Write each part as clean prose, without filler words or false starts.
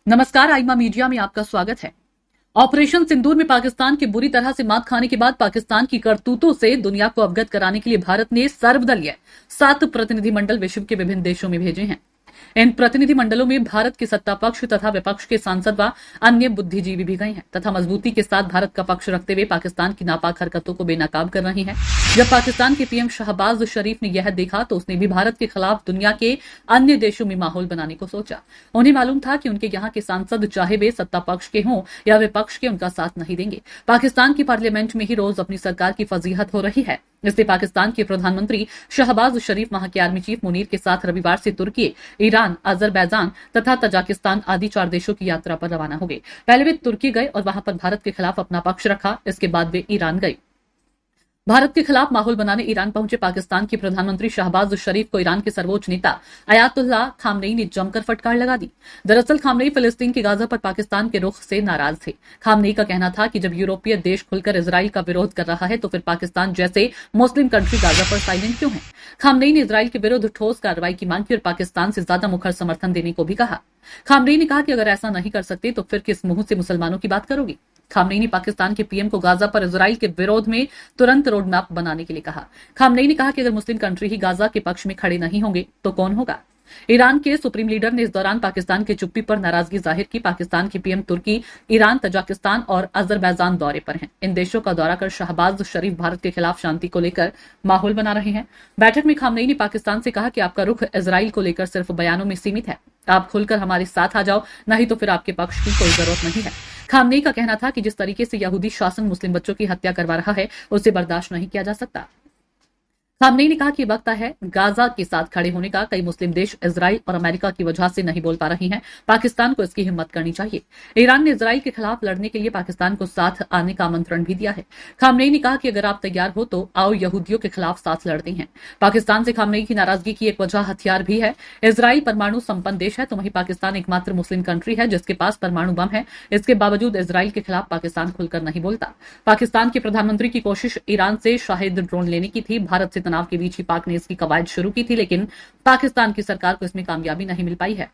नमस्कार, आईमा मीडिया में आपका स्वागत है। ऑपरेशन सिंदूर में पाकिस्तान की बुरी तरह से मात खाने के बाद पाकिस्तान की करतूतों से दुनिया को अवगत कराने के लिए भारत ने सर्वदलीय 7 प्रतिनिधिमंडल विश्व के विभिन्न देशों में भेजे हैं। इन प्रतिनिधिमंडलों में भारत के सत्ता पक्ष तथा विपक्ष के सांसद व अन्य बुद्धिजीवी भी गए हैं तथा मजबूती के साथ भारत का पक्ष रखते हुए पाकिस्तान की नापाक हरकतों को बेनकाब कर रही हैं। जब पाकिस्तान के पीएम शहबाज शरीफ ने यह देखा तो उसने भी भारत के खिलाफ दुनिया के अन्य देशों में माहौल बनाने को सोचा। उन्हें मालूम था कि उनके यहाँ के सांसद चाहे वे सत्ता पक्ष के हों या विपक्ष के, उनका साथ नहीं देंगे। पाकिस्तान की पार्लियामेंट में ही रोज अपनी सरकार की फजीहत हो रही है। इसलिए पाकिस्तान के प्रधानमंत्री शहबाज शरीफ वहां के आर्मी चीफ मुनीर के साथ रविवार से तुर्की, ईरान, अजरबैजान तथा तजाकिस्तान आदि 4 देशों की यात्रा पर रवाना हो गए। पहले वे तुर्की गए और वहां पर भारत के खिलाफ अपना पक्ष रखा। इसके बाद वे ईरान गए। भारत के खिलाफ माहौल बनाने ईरान पहुंचे पाकिस्तान के प्रधानमंत्री शहबाज शरीफ को ईरान के सर्वोच्च नेता अयातुल्लाह खामनेई ने जमकर फटकार लगा दी। दरअसल खामनेई फिलिस्तीन के गाजा पर पाकिस्तान के रुख से नाराज थे। खामनेई का कहना था कि जब यूरोपीय देश खुलकर इजराइल का विरोध कर रहा है तो फिर पाकिस्तान जैसे मुस्लिम कंट्री गाजा पर साइलेंट क्यों है। खामनेई ने इजराइल के विरुद्ध ठोस कार्रवाई की मांग की और पाकिस्तान से ज्यादा मुखर समर्थन देने को भी कहा। खामनेई ने कहा कि अगर ऐसा नहीं कर सकते तो फिर किस मुंह से मुसलमानों की बात करोगी। खामनेई ने पाकिस्तान के पीएम को गाजा पर इजराइल के विरोध में तुरंत रोड मैप बनाने के लिए कहा। खामनेई ने कहा कि अगर मुस्लिम कंट्री ही गाजा के पक्ष में खड़े नहीं होंगे तो कौन होगा। ईरान के सुप्रीम लीडर ने इस दौरान पाकिस्तान की चुप्पी पर नाराजगी जाहिर की। पाकिस्तान के पीएम तुर्की, ईरान, तजाकिस्तान और अजरबैजान दौरे पर हैं। इन देशों का दौरा कर शहबाज शरीफ भारत के खिलाफ शांति को लेकर माहौल बना रहे हैं। बैठक में खामनेई ने पाकिस्तान से कहा कि आपका रुख इजराइल को लेकर सिर्फ बयानों में सीमित है। आप खुलकर हमारे साथ आ जाओ, नहीं तो फिर आपके पक्ष की कोई जरूरत नहीं है। खामनेई का कहना था कि जिस तरीके से यहूदी शासन मुस्लिम बच्चों की हत्या करवा रहा है उसे बर्दाश्त नहीं किया जा सकता। खामनेई ने कहा कि वक्त है गाजा के साथ खड़े होने का। कई मुस्लिम देश इजराइल और अमेरिका की वजह से नहीं बोल पा रही हैं। पाकिस्तान को इसकी हिम्मत करनी चाहिए। ईरान ने इजराइल के खिलाफ लड़ने के लिए पाकिस्तान को साथ आने का आमंत्रण भी दिया है। खामनेई ने कहा कि अगर आप तैयार हो तो आओ यहूदियों के खिलाफ साथ लड़ते हैं। पाकिस्तान से खामनेई की नाराजगी की एक वजह हथियार भी है। इजराइल परमाणु संपन्न देश है तो वहीं पाकिस्तान एकमात्र मुस्लिम कंट्री है जिसके पास परमाणु बम है। इसके बावजूद इजराइल के खिलाफ पाकिस्तान खुलकर नहीं बोलता। पाकिस्तान के प्रधानमंत्री की कोशिश ईरान से शाहिद ड्रोन लेने की थी। भारत से तनाव के बीच ही पाक ने इसकी कवायद शुरू की थी, लेकिन पाकिस्तान की सरकार को इसमें कामयाबी नहीं मिल पाई है।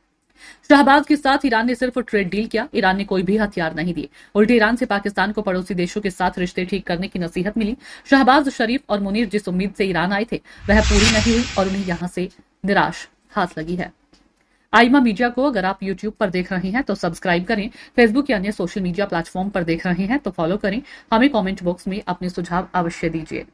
शहबाज के साथ ईरान ने सिर्फ ट्रेड डील किया। ईरान ने कोई भी हथियार नहीं दिए। उल्टे ईरान से पाकिस्तान को पड़ोसी देशों के साथ रिश्ते ठीक करने की नसीहत मिली। शहबाज शरीफ और मुनीर जिस उम्मीद से ईरान आए थे वह पूरी नहीं हुई और उन्हें यहां से निराश हाथ लगी है। आईमा मीडिया को अगर आप YouTube पर देख रहे हैं तो सब्सक्राइब करें। फेसबुक या अन्य सोशल मीडिया प्लेटफॉर्म पर देख रहे हैं तो फॉलो करें। हमें कमेंट बॉक्स में अपने सुझाव अवश्य दीजिए।